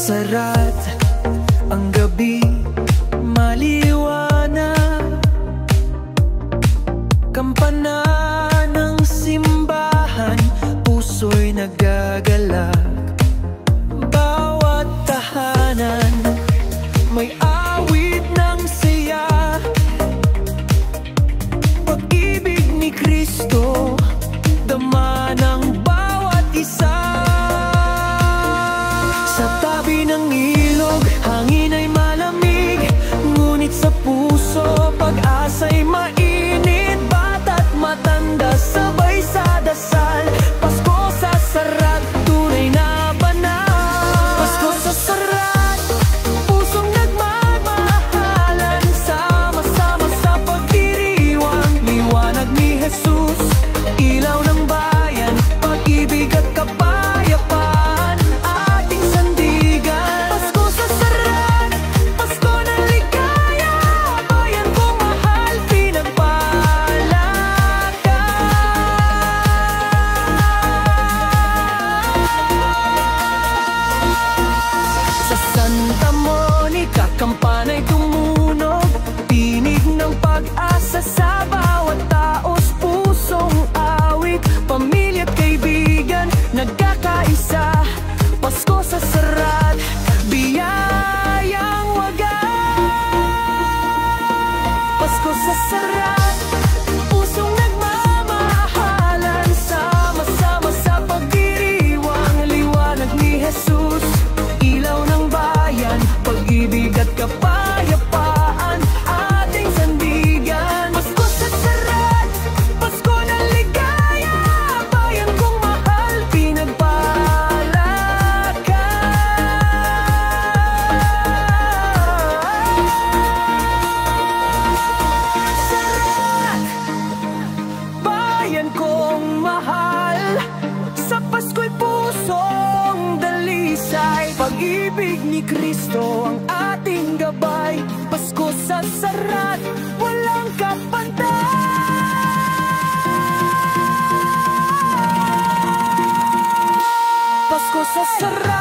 sarat ang gabi, maliwanag. Kampana ng simbahan, puso'y nagagalak. Bawat tahanan may awit ng saya. Pag-ibig ni Kristo, dama ng bawat isa. Sa tabi ng ilog, hangin ay malamig, ngunit sa puso, pag-asa'y mainit. Bata't matanda, sabay sa dasal. Pasko sa sarat, tunay na banal. Pasko sa sarat, pusong nagmamahalan. Sama-sama sa pagdiriwang, liwanag ni Jesus, ilaw ng bayan, pag-ibig at kapayapaan, ating sandigan. Pasko sa sarat, Pasko ng ligaya, bayan kong mahal, pinagpala ka. Sa Santa Monica, kampana'y tumunog, tinig ng pag-asa sa bawat taos, pusong awit, pamilya't kaibigan, nagkakaisa. Pasko sa sarat, biyayang wagas. Pasko sa sarat, pusong nagmamahalan, sama-sama sa pagdiriwang, liwanag ni Jesus, ilaw ng bayan, pag-ibig at kapayapaan, ating sandigan. Pasko sa sarat, Pasko ng ligaya, bayan kong mahal, pinagpala ka. Sarat, bayan kong mahal, sa Pasko'y pusong dalisay. Pag-ibig ni Kristo ang ating gabay. Pasko sa sarat, walang kapantay. Pasko sa sarat.